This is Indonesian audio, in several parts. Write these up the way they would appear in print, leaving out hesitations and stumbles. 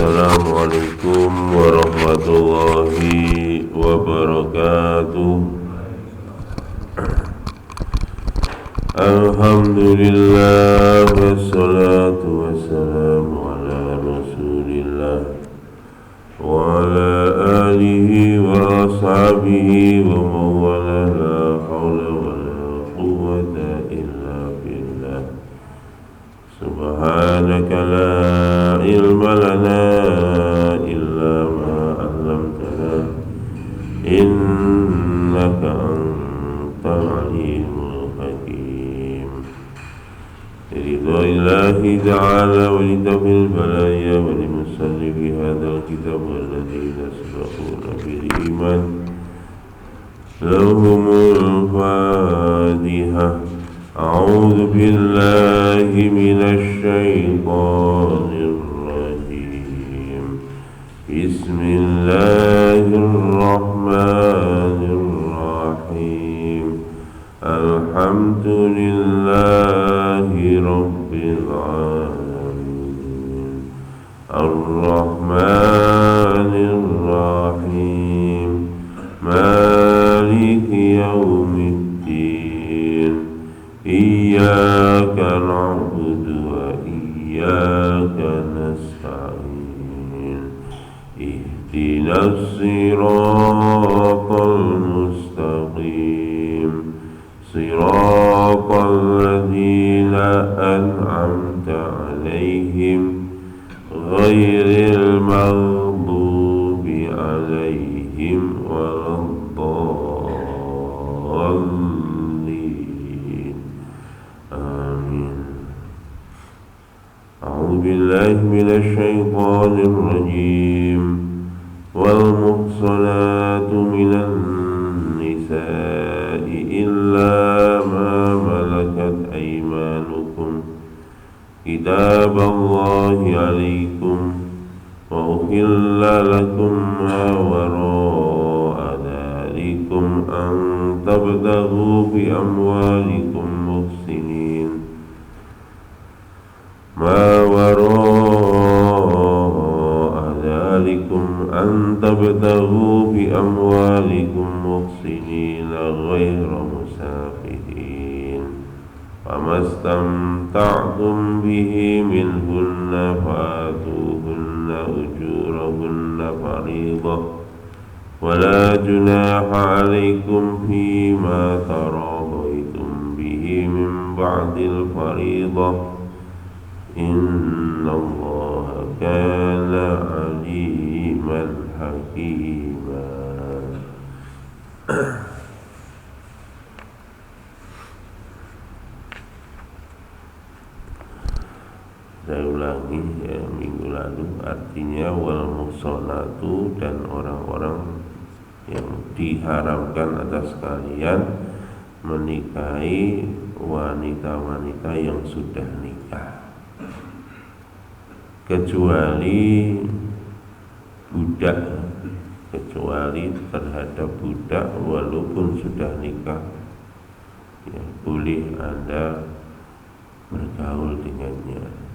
Assalamualaikum warahmatullahi wabarakatuh. Alhamdulillah wassalatu wassalamu ala rasulillah wa ala alihi wa ashabihi wa mawala la hawla wa la quwwata illa billah. Subhanaka la ilma lana illa ma 'allamtana innaka antal alimul hakim. Ridwa'illahi ta'ala wa litafil balaya wa limusallifi hadal kitab walladhina sabaquna bil iman lahumul fatihah. A'udzu billahi minasy syaithanir rajim. Bismillahirrahmanirrahim. Alhamdulillahi rabbil alamin. Ar-Rahmanir Rahim. Maliki yaumiddin. Iyyaka na'budu wa iyyaka nasta'in. Ihdinas siratal mustaqim. Siratal ladzina an'amta 'alaihim ghairil maghdubi 'alaihim waladdallin. Amin. A'udzu billahi minasy syaithanir rajim. Wal muhsanatu minan nisa'i illa ma malakat aymanukum kitaballahi 'alaikum wa uhilla lakum ma wara'a dhalikum an tabtaghu bi amwalikum muhsinin ma wara'a dhalikum an tabtaghu bi amwalikum muhsinin ghayra musafihin famastamta'tum bihi minhunna fa'atuhunna ujurahunna fariidah wala junaha 'alaikum fima taradaitum bihi min ba'dil fariidah innallaha kana 'aliman hakima. Saya ulangi minggu lalu, artinya wal muhsanatu, dan orang-orang yang diharamkan atas kalian menikahi wanita-wanita yang sudah nikah, kecuali budak, kecuali terhadap budak walaupun sudah nikah, ya, boleh Anda bergaul dengannya.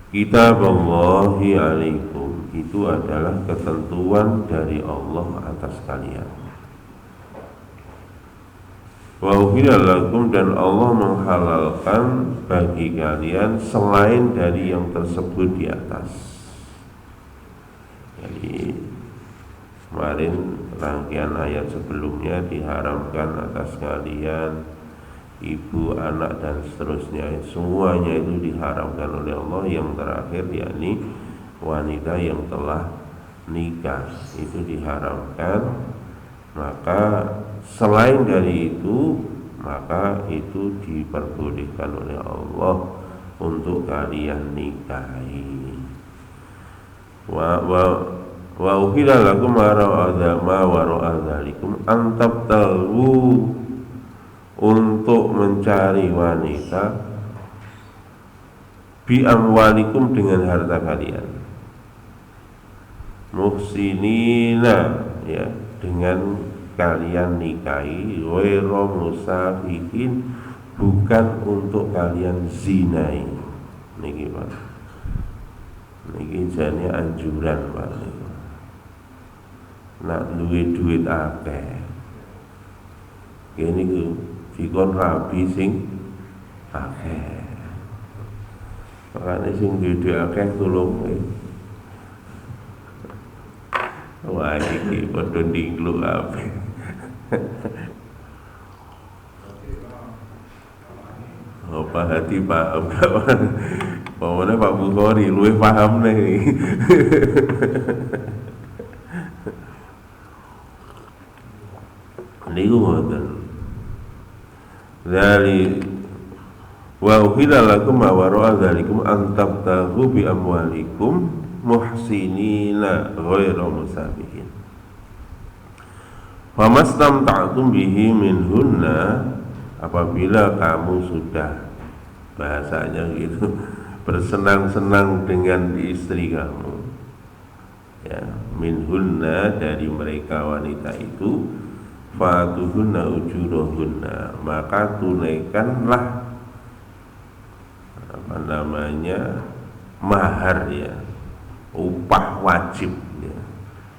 Kitaballahi 'alaikum, itu adalah ketentuan dari Allah atas kalian. Wa uhilla lakum, dan Allah menghalalkan bagi kalian selain dari yang tersebut di atas. Jadi kemarin rangkaian ayat sebelumnya diharamkan atas kalian ibu, anak, dan seterusnya, semuanya itu diharamkan oleh Allah. Yang terakhir yakni wanita yang telah nikah itu diharamkan. Maka selain dari itu, maka itu diperbolehkan oleh Allah untuk kalian nikahi. Wa uhilla lakum ma wara'a dzalikum an tabtaghu, untuk mencari wanita bi amwalikum, dengan harta kalian, muhsinina, ya, dengan kalian nikahi, ghairu musafihin, bukan untuk kalian zinai. iki jane anjuran paling. Nak duwe duit akeh. Kene ku dikon rabi sing akeh. Makane sing duwe akeh tulung. Wah iki padha dinglu kabeh. Pak Hadi paham kawan. Pokoknya Pak Bukhari luwih paham nih. Niku ngoten. Dari wa uhilla lakum ma wara'a dzalikum an tabtaghu bi amwalikum muhsinina ghairu musabihin. Famastamta'tum bihi minhunna, apabila kamu sudah, bahasanya gitu, bersenang-senang dengan istri kamu, ya, minhunna, dari mereka wanita itu, fatuhunna ujurahunna, maka tunaikanlah apa namanya, mahar, ya, upah wajib, ya.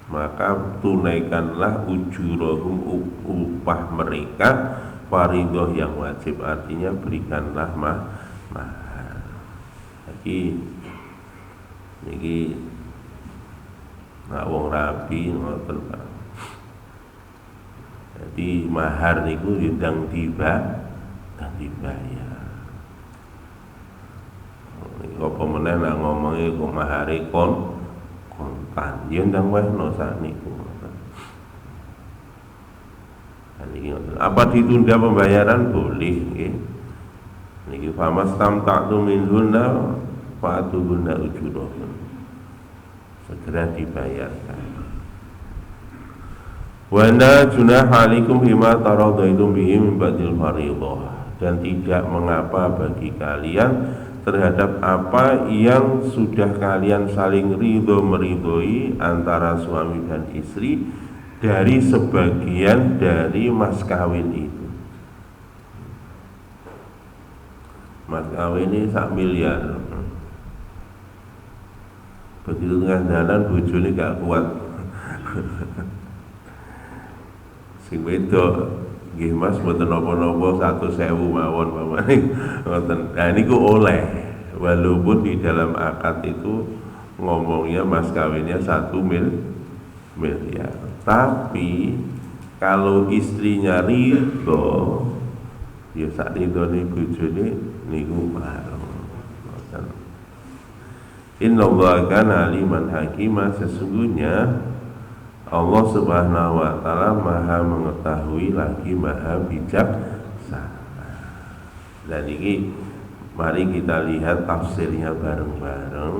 Maka tunaikanlah ujurahum, upah mereka, faridoh yang wajib, artinya berikanlah mahar. Niki nak wong rabi ngoten Pak. Jadi mahar niku ndang dibayar. Apa meneh nak ngomongi kok mahare kontan, ya ndang wehno sakniku. Apa ditunda pembayaran boleh, nggih. Niki famastamta'tum minhunna fa'tuhunna ujurahun, segera dibayarkan. Wa la junaha 'alaikum bima taradaitum bihi min ba'dil fardhah, dan tidak mengapa bagi kalian terhadap apa yang sudah kalian saling meridhoi antara suami dan istri dari sebagian dari mas kawin itu. Mas kawin ini 1 miliar. Begitu ngandalan bojone gak kuat. Sing wedok nggih Mas mboten napa-napa 100.000 mawon pamane ngoten. Nah niku oleh, walaupun di dalam akad itu ngomongnya mas kawinnya 1 miliar. Tapi kalau istrinya ridho, ya sak ridhone bojone niku mahal. Innallaha kana aliman hakima, sesungguhnya Allah Subhanahu wa taala Maha mengetahui lagi Maha bijaksana. Dan ini mari kita lihat tafsirnya bareng-bareng.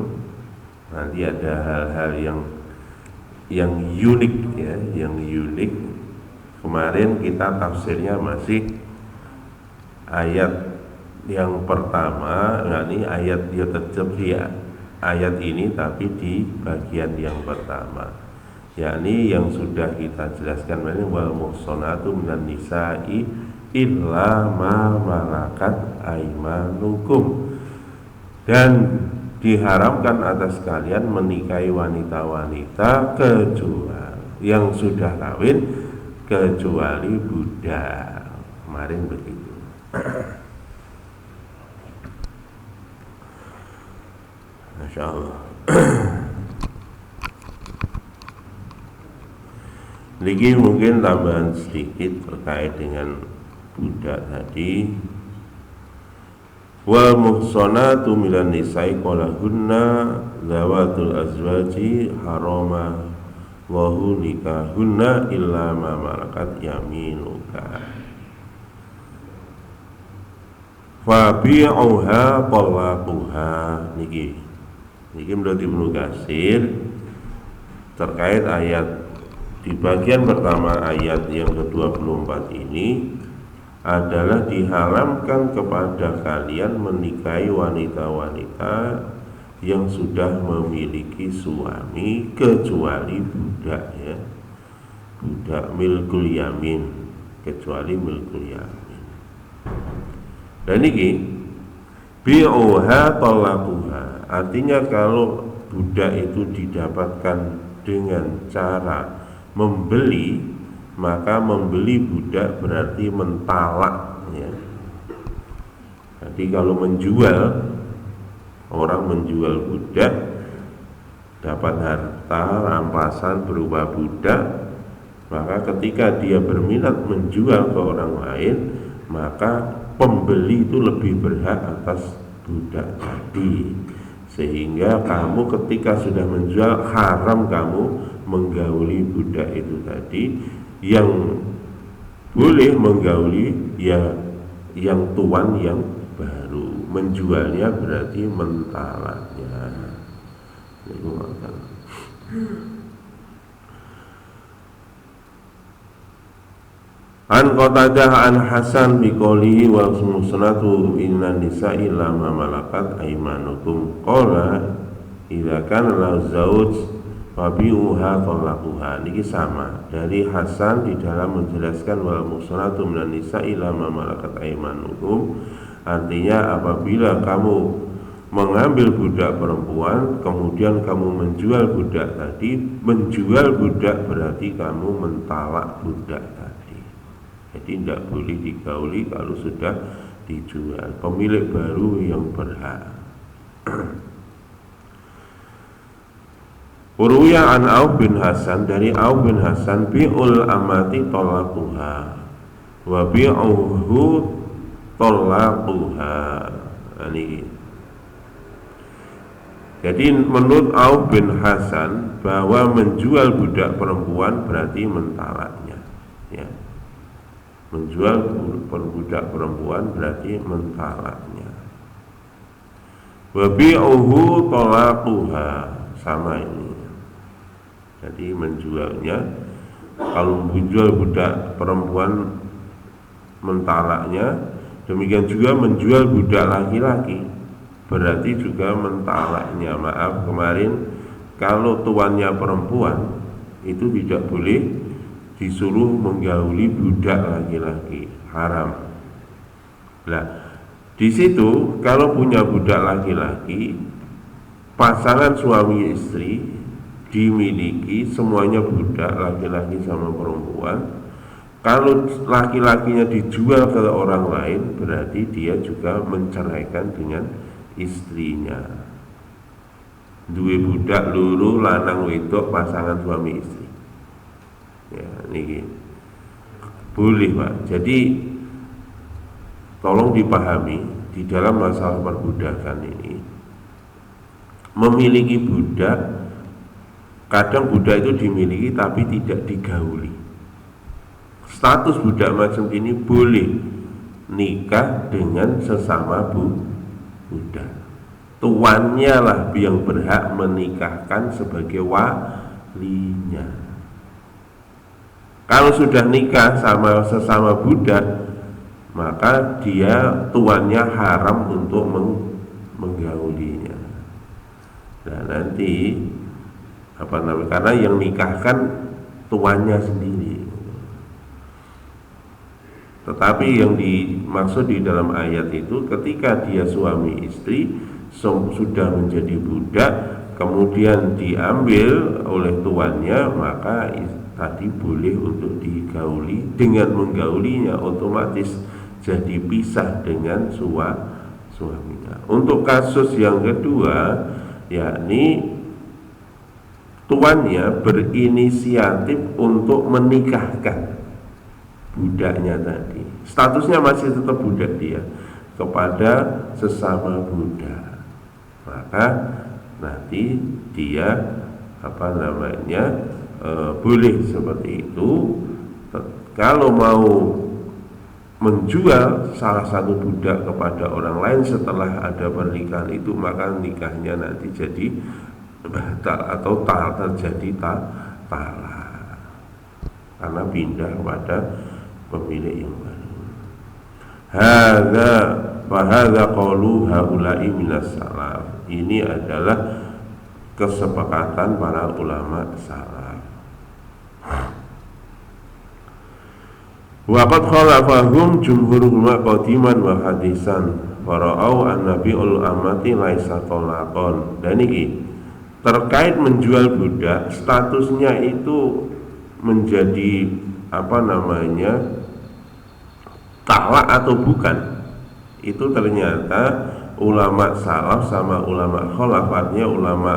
Nanti ada hal-hal yang unik, ya, yang unik. Kemarin kita tafsirnya masih ayat yang pertama, ini ayat dia tetap ya ayat ini, tapi di bagian yang pertama, yakni yang sudah kita jelaskan ini, wal muhsanatu minan nisa'i illa ma malakat aimanukum, dan diharamkan atas kalian menikahi wanita-wanita kecuali yang sudah kawin, kecuali budak. Kemarin begitu. Masya Allah. Lagi mungkin tambahan sedikit terkait dengan budak tadi. Wal muhsanatu minan nisa'i qalahunna zawatul azwaji harama wahu nikahunna illa ma malakat yaminuka fabi'uha talaquha. Niki menurut Ibnu Katsir terkait ayat di bagian pertama ayat yang ke-24 ini adalah diharamkan kepada kalian menikahi wanita-wanita yang sudah memiliki suami kecuali budak, ya, budak milkul yamin, kecuali milkul yamin. Dan ini bi'uha talaquha, artinya kalau budak itu didapatkan dengan cara membeli, maka membeli budak berarti mentalak ya. Jadi kalau menjual, orang menjual budak dapat harta rampasan berupa budak, maka ketika dia berminat menjual ke orang lain, maka pembeli itu lebih berhak atas budak tadi. Sehingga kamu ketika sudah menjual, haram kamu menggauli budak itu tadi. Yang boleh menggauli ya yang tuan yang baru, menjualnya berarti mentalaknya. Itu makan. An Qatadah an Hasan biqolihi wal musnatu inna nisa'i lama malakat aymanukum qala idza kana la zauj fabi'uha talaquha. Niki sama dari Hasan di dalam menjelaskan wal musnatu minan nisa'i lama malakat aymanukum, artinya apabila kamu mengambil budak perempuan kemudian kamu menjual budak tadi, menjual budak berarti kamu mentalak budak tadi. Jadi tidak boleh digauli kalau sudah dijual, pemilik baru yang berhak. Uruya an Auf bin Hasan, dari Auf bin Hasan, bi'ul amati talaquha wa bi'uhu talaquha. Ini jadi menurut Auf bin Hasan bahwa menjual budak perempuan berarti mentalaknya ya. Menjual budak perempuan berarti mentalaknya. Wa bi'uhu talaquha, sama ini. Jadi menjualnya, kalau menjual budak perempuan mentalaknya, demikian juga menjual budak laki-laki berarti juga mentalaknya. Maaf, kemarin kalau tuannya perempuan itu tidak boleh disuruh menggauli budak laki-laki, haram. Nah, di situ kalau punya budak laki-laki, pasangan suami istri dimiliki semuanya budak laki-laki sama perempuan. Kalau laki-lakinya dijual ke orang lain, berarti dia juga menceraikan dengan istrinya. Duwe budak loro lanang wedok pasangan suami istri. Ya, ini boleh Pak. Jadi tolong dipahami di dalam masalah perbudakan ini, memiliki budak, kadang budak itu dimiliki tapi tidak digauli. Status budak macam ini boleh nikah dengan sesama budak. Tuannya lah yang berhak menikahkan sebagai walinya. Kalau sudah nikah sama sesama budak, maka dia tuannya haram untuk menggaulinya. Nah nanti karena yang nikahkan tuannya sendiri. Tetapi yang dimaksud di dalam ayat itu, ketika dia suami istri sudah menjadi budak, kemudian diambil oleh tuannya, maka tadi boleh untuk digauli. Dengan menggaulinya otomatis jadi pisah dengan suaminya. Untuk kasus yang kedua, yakni tuannya berinisiatif untuk menikahkan budaknya tadi, statusnya masih tetap budak dia, kepada sesama budak, maka nanti dia boleh seperti itu. Kalau mau menjual salah satu budak kepada orang lain setelah ada pernikahan itu, maka nikahnya nanti jadi batal atau terjadi talak karena pindah kepada pemilik yang baru. Hadza qaulu haula'i minas salaf. Ini adalah kesepakatan para ulama salaf. Waqad khalafahum jumhur ulama qadiman wa hadisan fara'au an-nabiul amati laisa talaqan. Dan ini terkait menjual budak, statusnya itu menjadi talak atau bukan, itu ternyata ulama salaf sama ulama khalaf, artinya ulama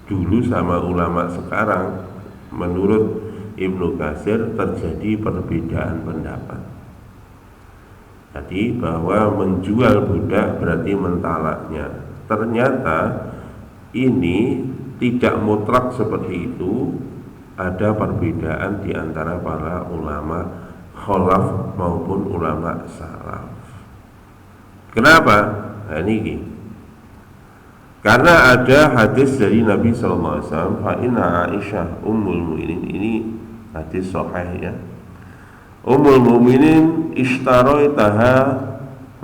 dulu sama ulama sekarang, menurut Ibnu Katsir terjadi perbedaan pendapat. Jadi bahwa menjual budak berarti mentalaknya. Ternyata ini tidak mutlak seperti itu. Ada perbedaan di antara para ulama khalaf maupun ulama salaf. Kenapa? Nah, ini karena ada hadis dari Nabi SAW, fa inna Aisyah ummul mu'minin, ini hadis sahih ya. Ummul mu'minin ishtaroitaha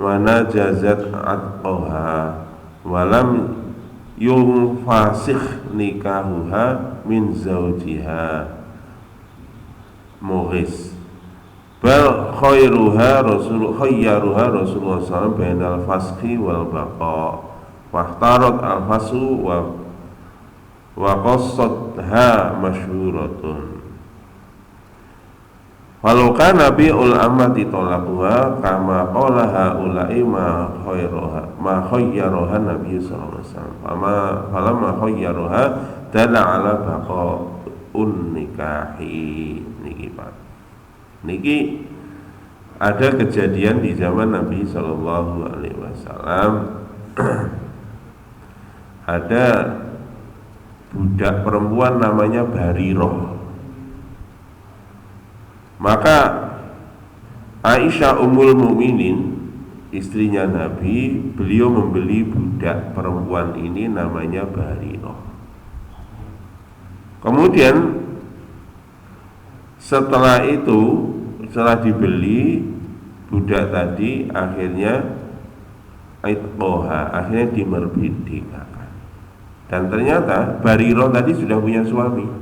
wa najazat atqaha walam yulfasikh nikahuha min zawjiha mughis bal khayyaruha Rasulullah SAW bainal faskhi wal baqa wahtarat al-fasu wa qasadha masyhuratun. Walau kana bi'ul amati tolaquha kama qala haula'i ma khayyaruha Nabi sallallahu alaihi wasallam. Falamma khayyaruha dalla ala baqa'un nikahi. Niki Pak. Niki ada kejadian di zaman Nabi sallallahu alaihi wasallam. Ada budak perempuan namanya Barirah. Maka Aisyah Ummul Mukminin, istrinya Nabi, beliau membeli budak perempuan ini namanya Barirah. Kemudian setelah dibeli budak tadi, akhirnya akhirnya dimerdekakan. Dan ternyata Barirah tadi sudah punya suami.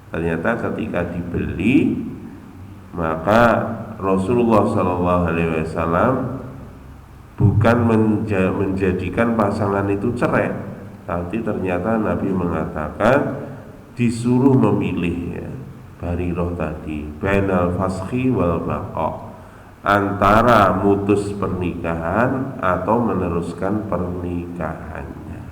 Ternyata ketika dibeli, maka Rasulullah SAW bukan menjadikan pasangan itu cerai, tapi ternyata Nabi mengatakan disuruh memilih ya, Barirah tadi bainal faskhi wal baqa, antara mutus pernikahan atau meneruskan pernikahannya.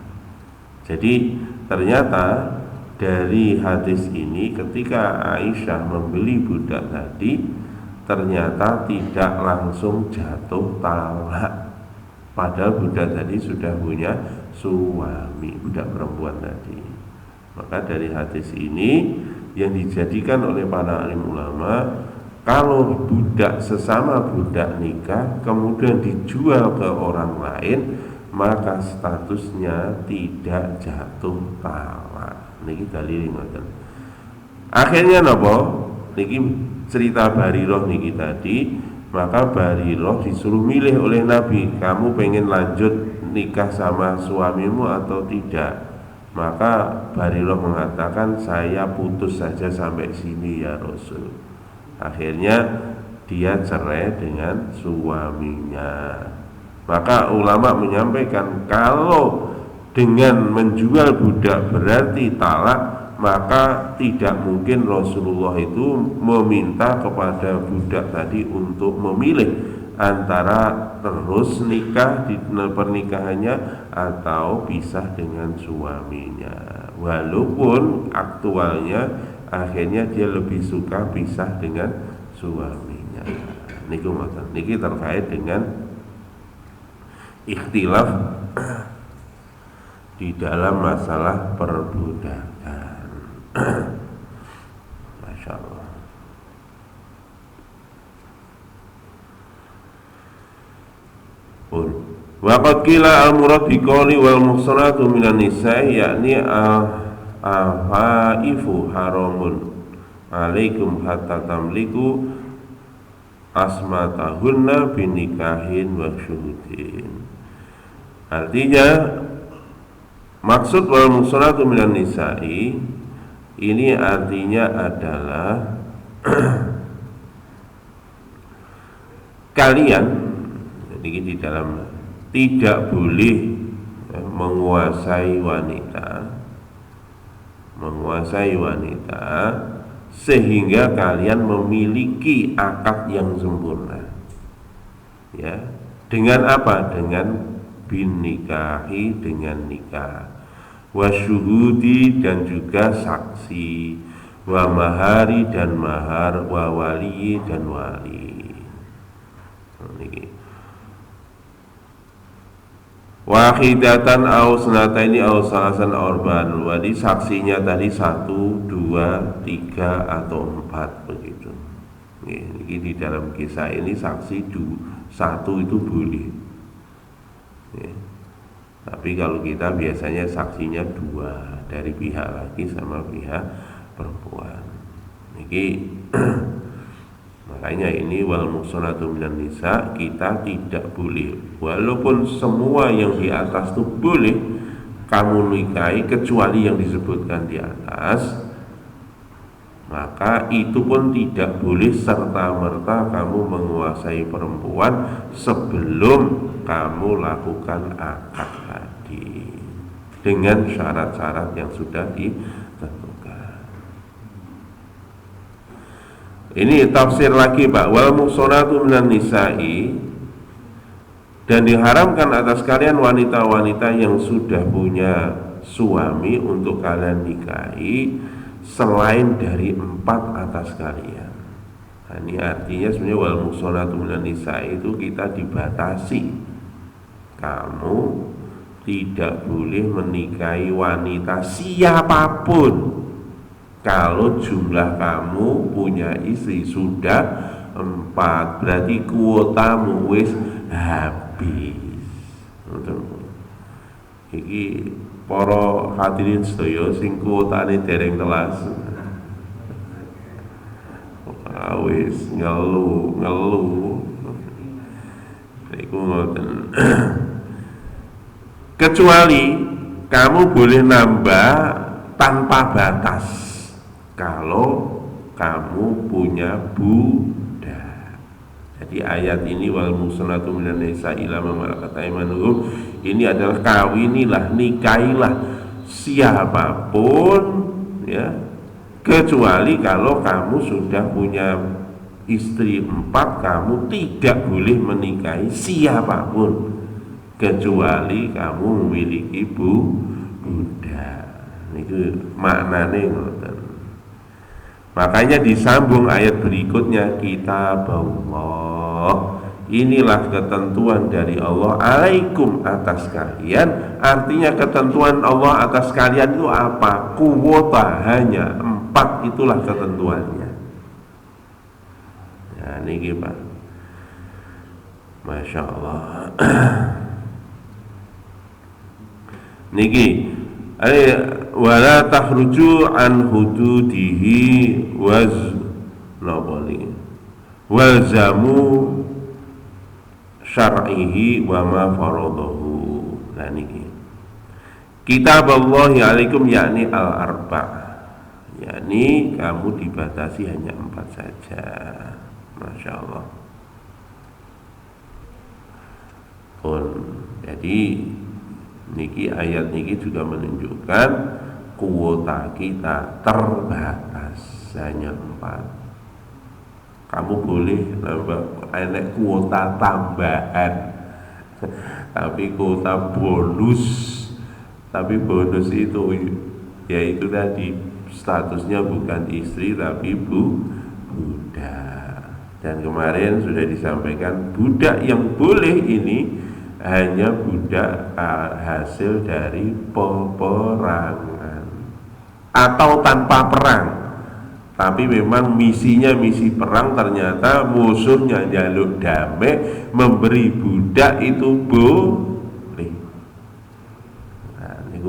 Jadi ternyata dari hadis ini, ketika Aisyah membeli budak tadi, ternyata tidak langsung jatuh talak, padahal budak tadi sudah punya suami, budak perempuan tadi. Maka dari hadis ini yang dijadikan oleh para alim ulama, kalau budak sesama budak nikah kemudian dijual ke orang lain, maka statusnya tidak jatuh talak. Niki dalil ngoten. Akhirnya napa? Niki cerita Barirah niki tadi, maka Barirah disuruh milih oleh Nabi, kamu pengen lanjut nikah sama suamimu atau tidak? Maka Barirah mengatakan, saya putus saja sampai sini ya Rasul. Akhirnya dia cerai dengan suaminya. Maka ulama menyampaikan, kalau dengan menjual budak berarti talak, maka tidak mungkin Rasulullah itu meminta kepada budak tadi untuk memilih antara terus nikah di pernikahannya atau pisah dengan suaminya. Walaupun aktualnya akhirnya dia lebih suka pisah dengan suaminya. Niki terkait dengan ikhtilaf di dalam masalah perbudakan. Masya Allah. Waqad qila al-murad biqawli wal muhsanatu minan nisa'i yakni afaifu haramun alaikum hatta tamliku asmatahunna binikahin wa syuhudin. Artinya maksud wal muhsanatu minan nisa'i ini artinya adalah kalian, jadi di dalam tidak boleh menguasai wanita sehingga kalian memiliki akad yang sempurna. Ya, dengan apa? Dengan binikahi, dengan nikah, wasyuhudi dan juga saksi, wa mahari dan mahar, wa wali dan wali. Ini wahidatan au senataini au salasan orban. Jadi saksinya tadi 1, 2, 3 atau 4 begitu. Ini di dalam kisah ini saksi 1 itu boleh. Tapi kalau kita biasanya saksinya 2 dari pihak laki sama pihak perempuan. Ini makanya ini wal muhsanatu minan nisa kita tidak boleh, walaupun semua yang di atas itu boleh kamu nikahi kecuali yang disebutkan di atas, maka itu pun tidak boleh serta-merta kamu menguasai perempuan sebelum kamu lakukan akad tadi dengan syarat-syarat yang sudah ditentukan. Ini tafsir lagi Pak, wal muhsanatu minan nisa'i, dan diharamkan atas kalian wanita-wanita yang sudah punya suami untuk kalian nikahi selain dari 4 atas kalian. Nah, ini artinya sebenarnya wal muhsanatu minan nisa'i itu kita dibatasi. Kamu tidak boleh menikahi wanita siapapun kalau jumlah kamu punya istri sudah 4, berarti kuotamu wis habis. Iki para hadirin sedaya sing kuotane dereng telas, wis ngeluh. Iku ngoten. Kecuali kamu boleh nambah tanpa batas kalau kamu punya budak. Jadi ayat ini wal muhsanatu minan nisa'i illa ma malakat aymanuhum, ini adalah kawinilah, nikahilah siapapun ya, kecuali kalau kamu sudah punya istri 4, kamu tidak boleh menikahi siapapun kecuali kamu memiliki budak. Itu maknane ngoten. Makanya disambung ayat berikutnya, kitab Allah, inilah ketentuan dari Allah alaikum atas kalian. Artinya ketentuan Allah atas kalian itu apa? Kuwota hanya 4, itulah ketentuannya. Ya ini Pak, Masya Allah. Niki wala takhruju an hududihi walzamu syar'ihi wa ma faradahu. Nah niki kitab Allah alaikum yakni al-arba', yakni kamu dibatasi hanya 4 saja. Masya Allah. Jadi niki ayat niki juga menunjukkan kuota kita terbatas hanya 4. Kamu boleh nambah enek kuota tambahan tapi kuota bonus, tapi bonus itu yaitu tadi statusnya bukan istri tapi budak. Dan kemarin sudah disampaikan budak yang boleh ini hanya budak hasil dari peperangan atau tanpa perang, tapi memang misinya misi perang, ternyata musuhnya jaluk damai, memberi budak itu boleh. Nah, ini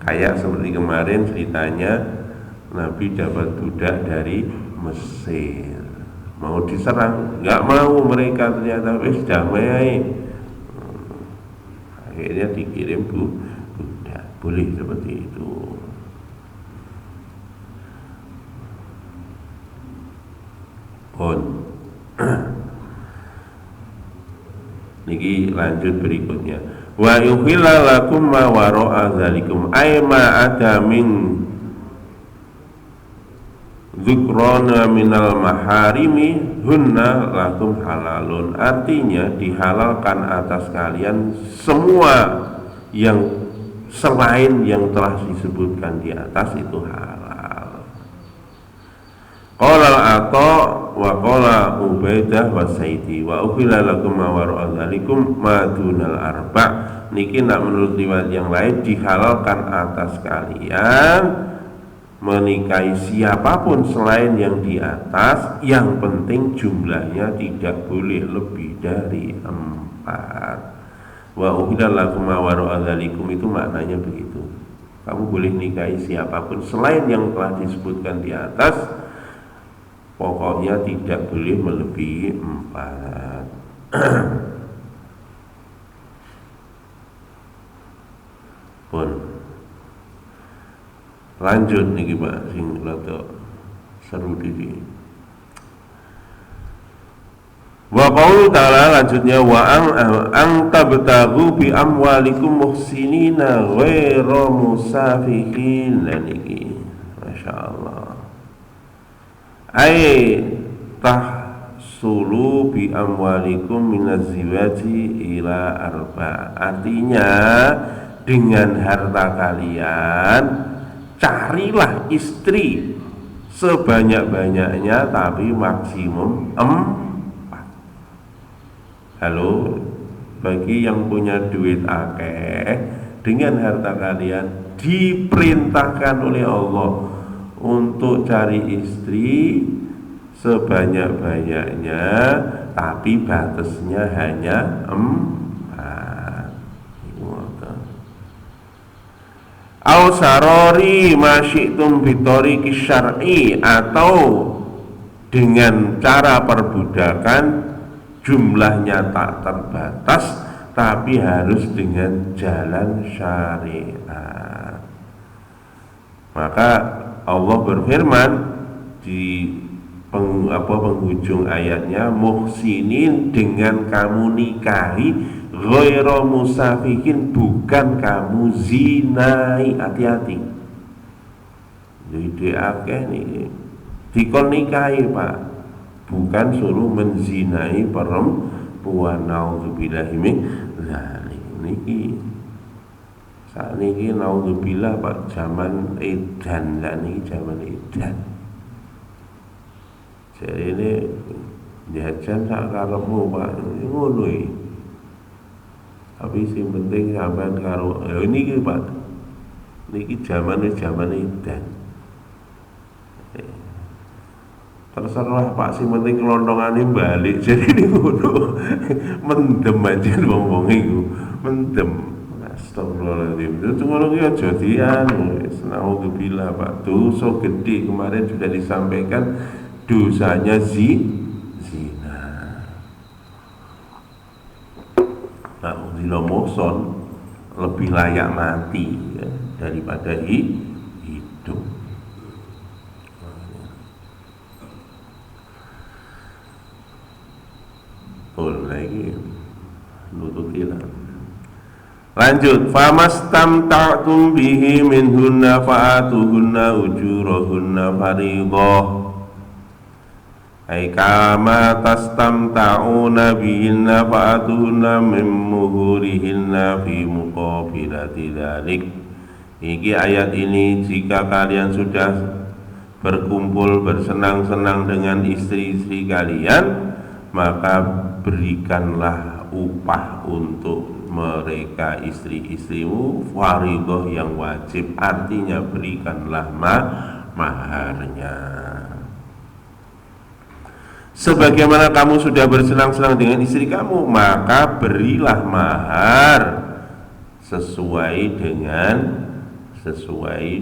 kayak seperti kemarin ceritanya Nabi dapat budak dari Mesir, mau diserang, nggak mau mereka, ternyata wis damai. Akhirnya dikirim budak, boleh seperti itu. Niki lanjut berikutnya, Wa yuhilla lakum ma wara'a dzalikum ay ma ada min dzikrana minal maharimi hunna lakum halalun. Artinya dihalalkan atas kalian semua yang selain yang telah disebutkan di atas itu halal. Qala al-Atha wa qala Ubaidah wa Saidi wa ukhila lakum ma wara'a dzalikum ma dunal arba'. Niki nak menurut riwayat yang lain dihalalkan atas kalian menikahi siapapun selain yang di atas, yang penting jumlahnya tidak boleh lebih dari 4. Wa ukhila lakum ma wara'a dzalikum itu maknanya begitu. Kamu boleh nikahi siapapun selain yang telah disebutkan di atas, pokoknya tidak boleh melebihi 4. Pun lanjut nih Pak sing rada seru diri. Wa qaulu ta'ala lanjutnya wa ang tabtaghu bi amwalikum muhsinina ghairu musafihin. Niki masyaallah. Ai tahsulu bi amwalikum minaz ziwaji ila arba. Artinya dengan harta kalian carilah istri sebanyak-banyaknya tapi maksimum 4. Halo, bagi yang punya duit akeh, dengan harta kalian diperintahkan oleh Allah untuk cari istri sebanyak-banyaknya tapi batasnya hanya 4. Au sarori masyitum bitoriqi syar'i, atau dengan cara perbudakan jumlahnya tak terbatas tapi harus dengan jalan syariat. Maka Allah berfirman di penghujung ayatnya, muhsinin, dengan kamu nikahi, ghairu musafihin, bukan kamu zinai. Hati-hati, jadi akeh nih dikon nikahi Pak, bukan suruh menzinai perempuan. Naudzubillahi min dzalik. Niki sakniki naudzubillah Pak, zaman edan. Lah niki zaman edan. Jadi ini jajan sak karepmu Pak, ngono iki. Tapi sing penting sampean karo niki Pak, niki zaman edan. Terserah Pak, sing penting kelontongane balik. Jadi ini ngono. Mendem aja wong-wong iku, mendem. Astagfirullahaladzim. Itu ngono ki aja dianu. Naudzubillah Pak, dosa gede. Kemarin sudah disampaikan dosanya zina. Naudzubillah, muhson lebih layak mati ya, daripada hidup. Lagi nututilah. Lanjut, famastamta'tum bihi minhunna fa'atuhunna ujurahunna fariidhah. Ai kama tastamta'una bihinna fa'atuhunna min muhurihinna fi muqabilati dzalik. Iki ayat ini, jika kalian sudah berkumpul bersenang-senang dengan istri-istri kalian, maka berikanlah upah untuk mereka istri-istrimu fariidhah yang wajib. Artinya berikanlah maharnya. Sebagaimana kamu sudah bersenang-senang dengan istri kamu, maka berilah mahar sesuai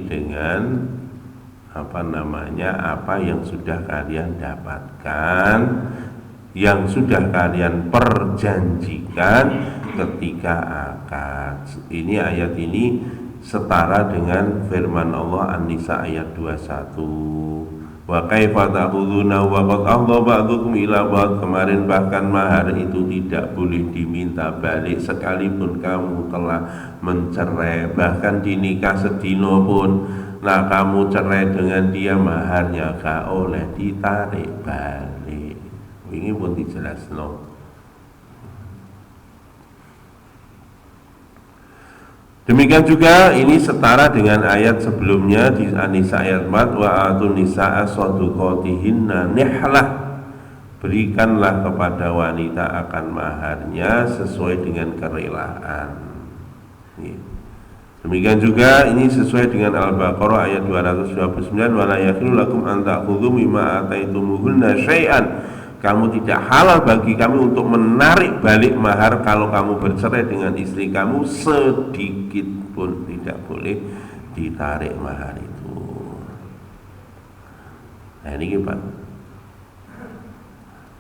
dengan apa yang sudah kalian dapatkan, yang sudah kalian perjanjikan ketika akad. Ini ayat ini setara dengan firman Allah An-Nisa ayat 21. Wa kaifa ta'khuduna wa qad afdha ba'dukum ila ba'd. Kemarin bahkan mahar itu tidak boleh diminta balik sekalipun kamu telah mencerai, bahkan di nikah sedino pun. Nah, kamu cerai dengan dia, maharnya gak oleh ditarik balik. Ini pun dijelasno. Demikian juga ini setara dengan ayat sebelumnya di An-Nisa ayat 4, wa atun nisaa shaduqatihinna nihlah. Berikanlah kepada wanita akan maharnya sesuai dengan kerelaan. Demikian juga ini sesuai dengan Al-Baqarah ayat 229, wala yakhillu lakum an ta'khudhu mimma ataitumuhunna syai'an. Kamu tidak halal bagi kamu untuk menarik balik mahar kalau kamu bercerai dengan istri kamu, sedikit pun tidak boleh ditarik mahar itu. Nah ini Pak,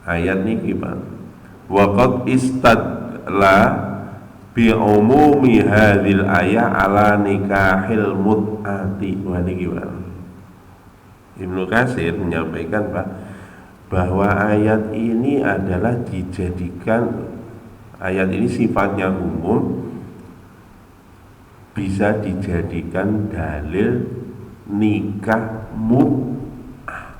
ayat ini Pak, waqad istadla bi umumi hadhil ayat ala nikahil mut'ati. Wah ini Pak, Ibnu Katsir menyampaikan Pak, bahwa ayat ini adalah dijadikan, ayat ini sifatnya umum, bisa dijadikan dalil nikah mut'ah.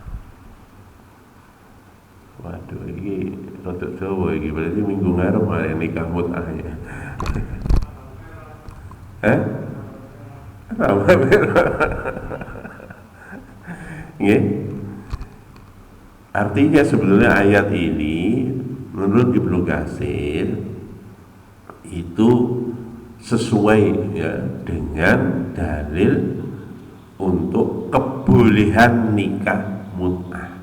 Waduh, ini rodok Jawa ini, berarti minggu ngarep ada nikah mut'ah ya. Nggih. Artinya sebetulnya ayat ini menurut Ibnu Katsir itu sesuai ya dengan dalil untuk kebolehan nikah mut'ah.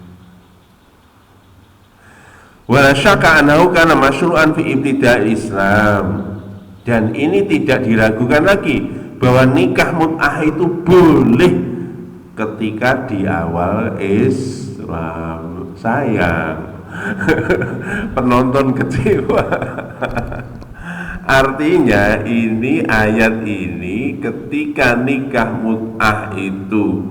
Wala syakka annahu kana masyru'an fi ibtida'il Islam. Dan ini tidak diragukan lagi bahwa nikah mut'ah itu boleh ketika di awal Islam. Sayang penonton kecewa. Artinya ini ayat ini ketika nikah mut'ah itu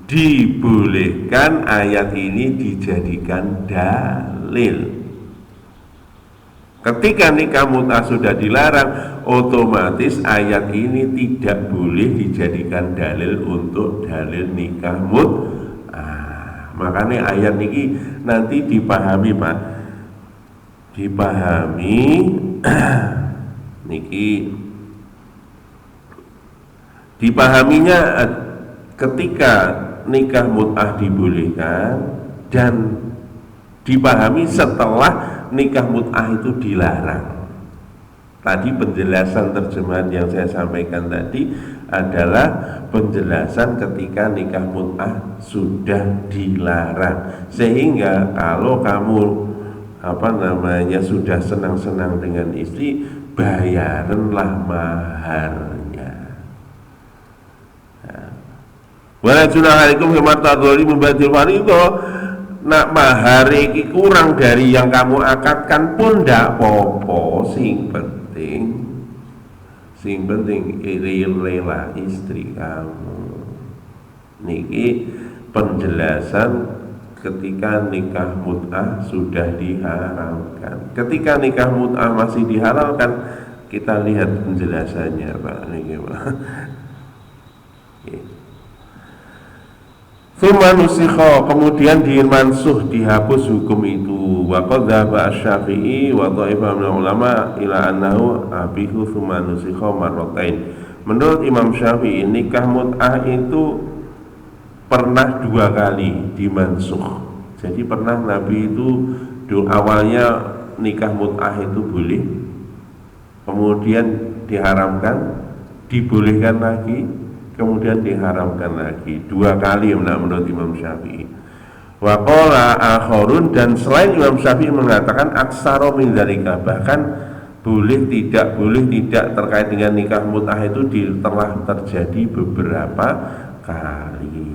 dibolehkan, ayat ini dijadikan dalil. Ketika nikah mut'ah sudah dilarang, otomatis ayat ini tidak boleh dijadikan dalil untuk dalil nikah mut'ah. Makanya ayat ini nanti dipahami Pak, dipahami niki dipahaminya ketika nikah mut'ah dibolehkan, dan dipahami setelah nikah mut'ah itu dilarang. Tadi penjelasan terjemahan yang saya sampaikan tadi adalah penjelasan ketika nikah mut'ah sudah dilarang. Sehingga kalau kamu sudah senang-senang dengan istri, bayaranlah maharnya. Wala junaha alaikum fima tadhalimu ba'dil fardhu. Nak mahar iki kurang dari yang kamu akadkan pun ndak apa-apa, sing penting rela istri kamu. Niki penjelasan ketika nikah mut'ah sudah diharamkan. Ketika nikah mut'ah masih dihalalkan, kita lihat penjelasannya Pak niki Pak. Tsumma nusikha, kemudian dimansuh, dihapus hukum itu. Wa qad dzahaba Asy-Syafi'i wa dha'ifah min ulama ila annahu abihu tsumma nusikha marratain. Menurut Imam Syafi'i, nikah mut'ah itu pernah 2 kali dimansuh. Jadi pernah Nabi itu awalnya nikah mut'ah itu boleh, kemudian diharamkan, dibolehkan lagi, kemudian diharamkan lagi. 2 kali menurut Imam Syafi'i. Wa qala akharun, dan selain Imam Syafi'i mengatakan aksara min dzalika, bahkan boleh tidak terkait dengan nikah mut'ah itu telah terjadi beberapa kali.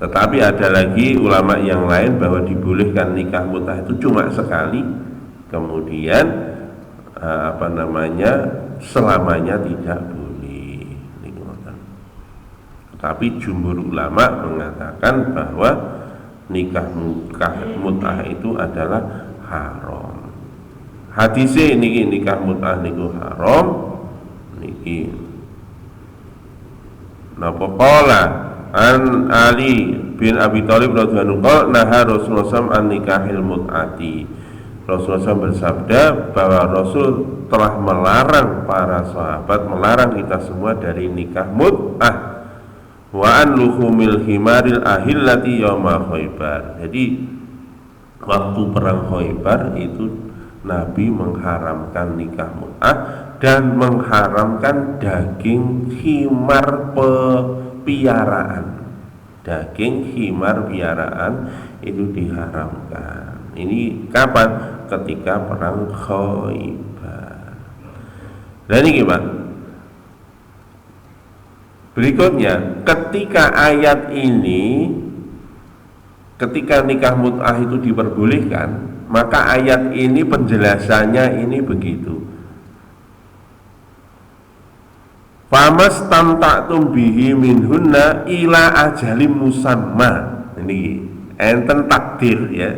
Tetapi ada lagi ulama yang lain bahwa dibolehkan nikah mut'ah itu cuma sekali, kemudian selamanya tidak boleh. Tapi jumhur ulama mengatakan bahwa nikah mut'ah itu adalah haram. Hadise niki nikah mut'ah niku haram niki. Napa qala an Ali bin Abi Thalib radhiyallahu anhu naha Rasulullah SAW an nikahil mut'ati. Rasulullah SAW bersabda bahwa Rasul telah melarang para sahabat, melarang kita semua dari nikah mut'ah. Wa an luhumil himaril ahillati yauma Khaibar. Jadi waktu perang Khaibar itu Nabi mengharamkan nikah mut'ah dan mengharamkan daging himar piaraan. Daging himar piaraan itu diharamkan. Ini kapan? Ketika perang Khaibar. Dan ini gimana? Berikutnya, ketika ayat ini, ketika nikah mut'ah itu diperbolehkan, maka ayat ini penjelasannya ini begitu. Famastamta'tum bihi minhunna ila ajalim musamma. Ini enten takdir ya.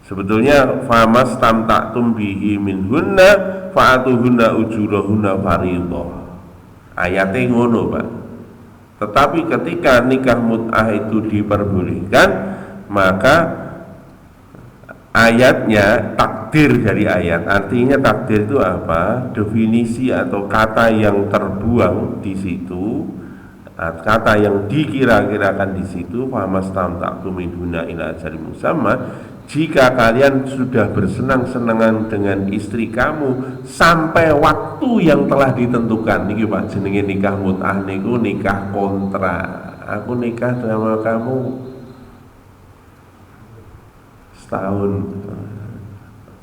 Sebetulnya famastamta'tum bihi minhunna fa'atuhunna ujurahunna fariidhah. Ayatnya ngono, Pak. Tetapi ketika nikah mut'ah itu diperbolehkan, maka ayatnya, takdir dari ayat, artinya takdir itu apa? Definisi atau kata yang terbuang di situ, kata yang dikira-kirakan di situ, famastamta'tum minhunna ila ajalin musamma. Jika kalian sudah bersenang-senangan dengan istri kamu sampai waktu yang telah ditentukan, niki Pak jenenge nikah mut'ah niku nikah kontra. Aku nikah sama kamu setahun,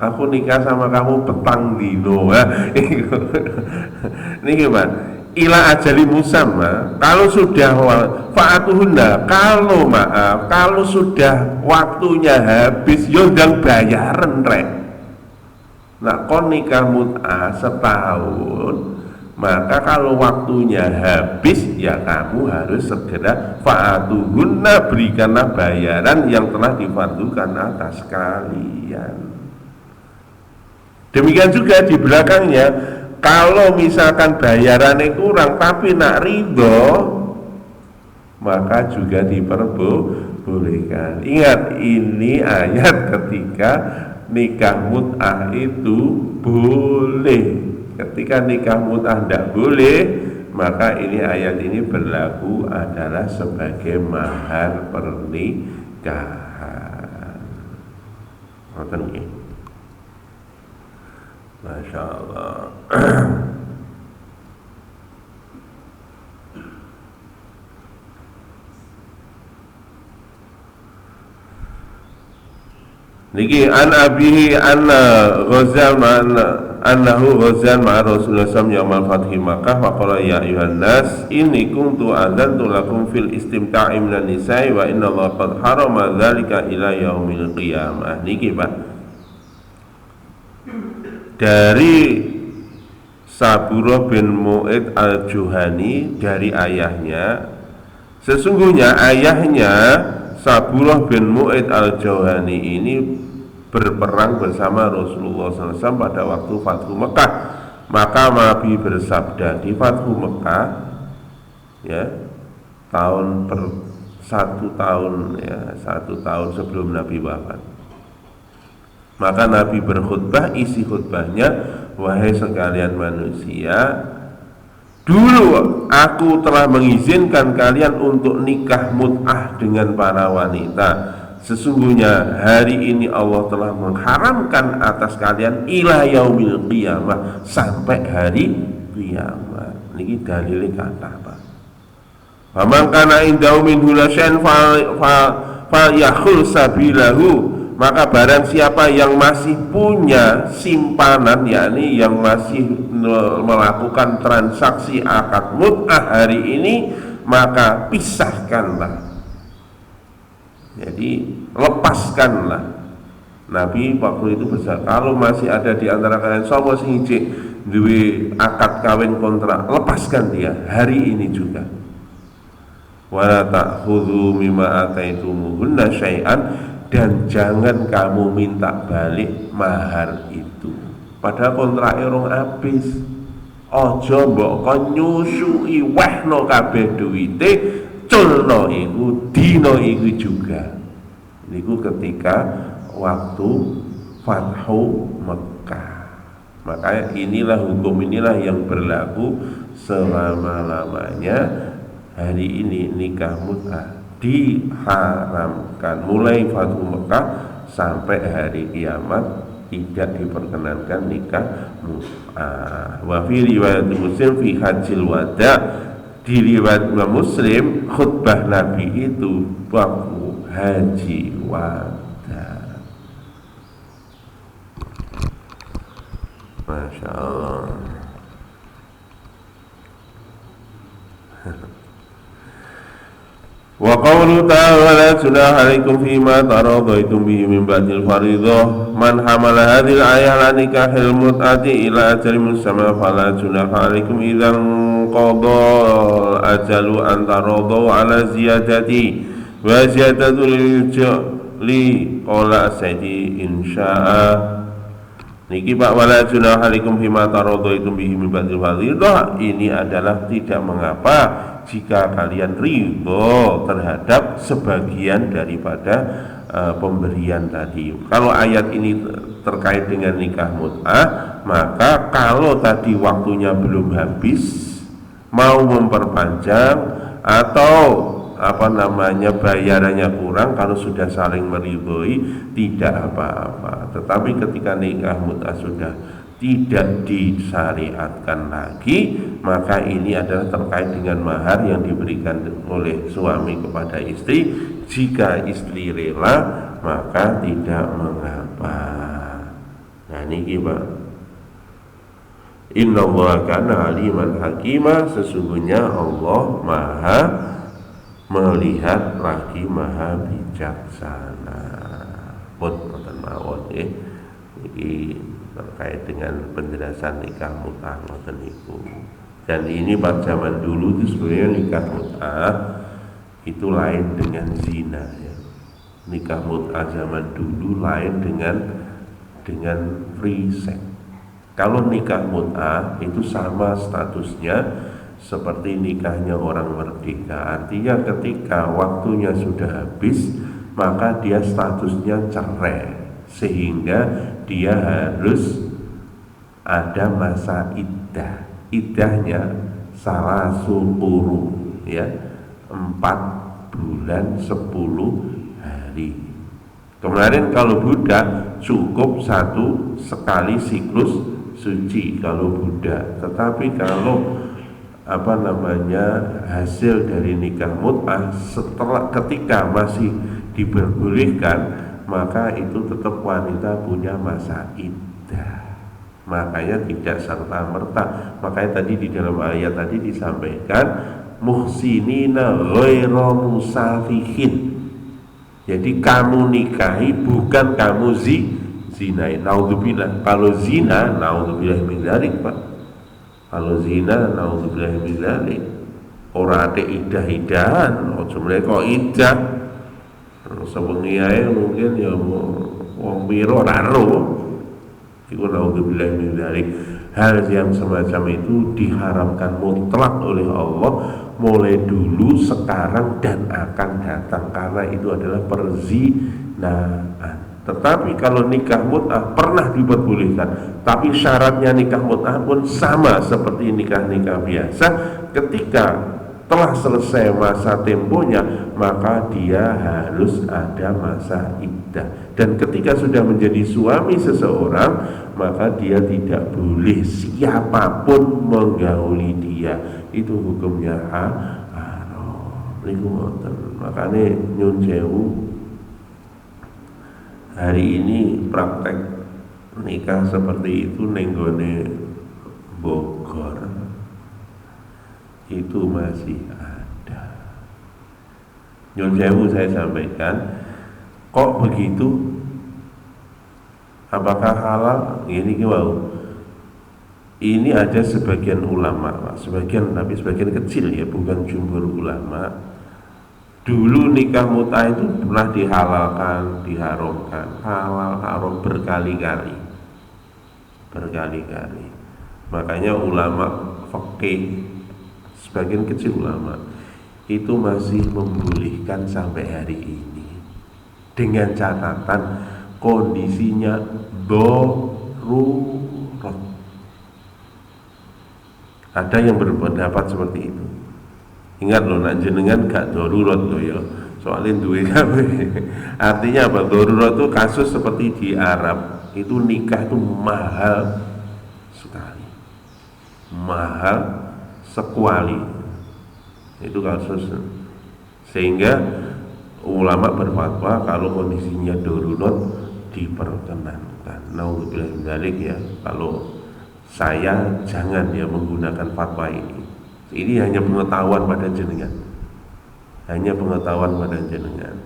aku nikah sama kamu petang dino. Niki Pak, ila ajali musamma, kalau sudah fa'atuhunna, kalau sudah waktunya habis yo ndang bayaran rek. Nah, kon nikah mut'ah setahun, maka kalau waktunya habis ya kamu harus segera fa'atuhunna, berikanlah bayaran yang telah difardukan atas kalian. Demikian juga di belakangnya, kalau misalkan bayarannya kurang tapi nak ridho, maka juga diperbolehkan. Ingat, ini ayat ketika nikah mut'ah itu boleh. Ketika nikah mut'ah tidak boleh, maka ini ayat ini berlaku adalah sebagai mahar pernikahan. Ngoten nggih. Masya Allah. Niki an abihi anna ghazal annahu ghazal ma'a Rasulullah sallallahu alaihi wasallam fathi Makkah wa qala ya ayuhan nas inni kuntu adantu lakum fil istimta'i minan nisa'i wa inna Allah qad harama dzalika ila yaumil qiyamah. Niki Pak, dari Saburah bin Mu'id al-Juhani, dari ayahnya, sesungguhnya ayahnya Saburah bin Mu'id al-Juhani ini berperang bersama Rasulullah SAW pada waktu Fathu Mekah. Maka Nabi bersabda di Fathu Mekah, ya, satu tahun sebelum Nabi wafat. Maka Nabi berkhutbah, isi khutbahnya, wahai sekalian manusia, dulu aku telah mengizinkan kalian untuk nikah mut'ah dengan para wanita. Sesungguhnya hari ini Allah telah mengharamkan atas kalian ila yaumil qiyamah, sampai hari kiamat. Niki dalile kata apa? Faman kana indahu min hulasan fa yakhul sabilahu, maka barang siapa yang masih punya simpanan, yakni yang masih melakukan transaksi akad mut'ah hari ini, maka pisahkanlah. Jadi lepaskanlah. Nabi waktu itu bersabda, kalau masih ada di antara kalian sapa sing ijik duwe akad kawin kontrak, lepaskan dia hari ini juga. wala ta'khudhu mimma ataitumuhunna syai'an, dan jangan kamu minta balik mahar itu padahal kontrak urung habis. Aja mbok kon nyusui wehno kabeh duwite, culno iku dina iku juga. Niku ketika waktu Fathu Mekah. Makanya inilah hukum, inilah yang berlaku selama-lamanya. Hari ini nikah mut'ah diharamkan mulai Fathu Mekah sampai hari kiamat, tidak diperkenankan nikah mut'ah. Wa fi riwayat Muslim fi hajjil wada, di riwayat Muslim khutbah Nabi itu waktu haji wada. Masya Allah. Wa qawlu ta'ala junaha alaikum fima taradaitum bihi min ba'dil faridah, man hamala hadhil ayah la nikahil mut'ati ila ajalin musamma fala junaha alaikum idzan qada ajalu an taradau ala ziyadati wa ziyadatu li qala sayyidi insya'a. Niki Pak, wala junaha alaikum fima taradaitum bihi min ba'dil faridah, ini adalah tidak mengapa jika kalian ridho terhadap sebagian daripada pemberian tadi. Kalau ayat ini terkait dengan nikah mut'ah, maka kalau tadi waktunya belum habis, mau memperpanjang atau bayarannya kurang, kalau sudah saling meridhoi tidak apa-apa. Tetapi ketika nikah mut'ah sudah tidak disyariatkan lagi, maka ini adalah terkait dengan mahar yang diberikan oleh suami kepada istri. Jika istri rela, maka tidak mengapa. Nah ini Pak, innallaha kana aliman hakima, sesungguhnya Allah maha melihat lagi maha bijaksana. Boten mawon iki terkait dengan penjelasan nikah mut'ah ngoten niku. Dan ini pada zaman dulu itu sebenarnya nikah mut'ah itu lain dengan zina ya. Nikah mut'ah zaman dulu lain dengan free sex. Kalau nikah mut'ah itu sama statusnya seperti nikahnya orang merdeka. Artinya ketika waktunya sudah habis, maka dia statusnya cerai, sehingga dia harus ada masa iddah. Iddahnya salah suruh ya, 4 bulan 10 hari. Kemarin kalau budak cukup 1 sekali siklus suci kalau budak. Tetapi kalau hasil dari nikah mut'ah setelah ketika masih diperbolehkan, maka itu tetap wanita punya masa iddah. Makanya tidak serta merta. Makanya tadi di dalam ayat tadi disampaikan muhsinina ghairu musafihin. Jadi kamu nikahi bukan kamu zinai. Naudzubillah. Kalau zina, naudzubillah min dzalik, Pak. Kalau zina, naudzubillah min dzalik. Ora ate idah-idahan, ojo mreko idah. Sewengi ae mungkin ya wong pira ora ero. Iku naudzubillah min dzalik. Hal yang semacam itu diharamkan mutlak oleh Allah mulai dulu, sekarang dan akan datang, karena itu adalah perzinaan. Tetapi kalau nikah mut'ah pernah diperbolehkan, tapi syaratnya nikah mut'ah pun sama seperti nikah-nikah biasa. Ketika telah selesai masa temponya, maka dia harus ada masa iddah. Dan ketika sudah menjadi suami seseorang, maka dia tidak boleh siapapun menggauli dia. Itu hukumnya haram. Makanya nyun sewu, hari ini praktek nikah seperti itu nenggone Bogor itu masih ada. Nyun sewu saya sampaikan, kok begitu? Apakah halal? Ini wow. Ini ada sebagian ulama, sebagian tapi sebagian kecil ya, bukan jumhur ulama, Dulu nikah mut'ah itu pernah dihalalkan, diharamkan, halal haram berkali-kali, berkali-kali. Makanya ulama fikih, sebagian kecil ulama itu masih membolehkan sampai hari ini, dengan catatan kondisinya darurat. Ada yang berpendapat seperti itu. Ingat loh, nak jenengan gak darurat loh ya, soalnya duwe kabeh. Artinya apa? Darurat itu kasus seperti di Arab itu nikah itu mahal sekali, mahal sekuali itu kasus, sehingga ulama berfatwa kalau kondisinya darurat diperkenankan. Nauzubillah min dzalik ya. Kalau saya jangan ya menggunakan fatwa ini. Ini hanya pengetahuan pada jenengan, hanya pengetahuan pada jenengan.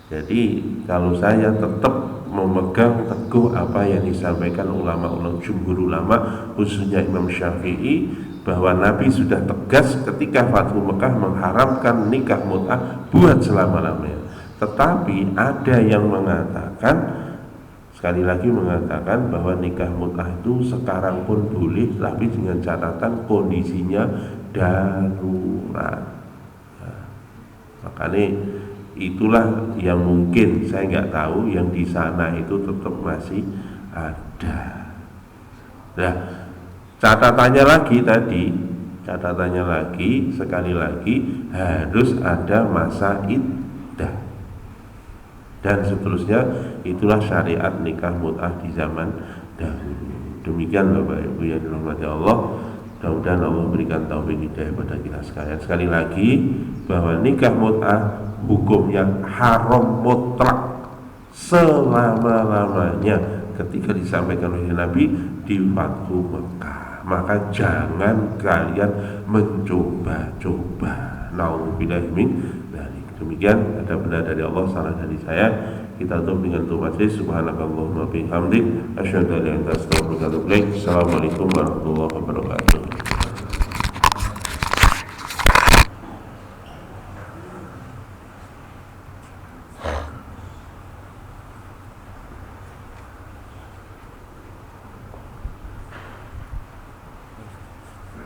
Jadi kalau saya tetap memegang teguh apa yang disampaikan ulama-ulama, jumhur ulama, khususnya Imam Syafi'i, bahwa Nabi sudah tegas ketika Fathu Mekah mengharamkan nikah mut'ah buat selama-lamanya. Tetapi ada yang mengatakan, sekali lagi mengatakan bahwa nikah mut'ah itu sekarang pun boleh, tapi dengan catatan kondisinya darurat. Nah, makanya itulah yang mungkin saya nggak tahu yang di sana itu tetap masih ada. Nah, catatannya lagi sekali lagi harus ada masa iddah dan seterusnya. Itulah syariat nikah mut'ah di zaman dahulu. Demikian Bapak Ibu yang dirahmati Allah. Mudah-mudahan Allah berikan taufik hidayah pada kita sekalian. Sekali lagi bahwa nikah mut'ah hukumnya haram mutlak selama-lamanya ketika disampaikan oleh Nabi di Fathu Mekah. Maka jangan kalian mencoba-coba. Nauzubillah min dzalik. Demikian, ada benar dari Allah, salah dari saya. Kita tutup dengan doa majlis. Subhanakallahumma bihamdik, asyhadu an la ilaha illa anta, astaghfiruka wa atubu ilaik. Assalamualaikum warahmatullahi wabarakatuh.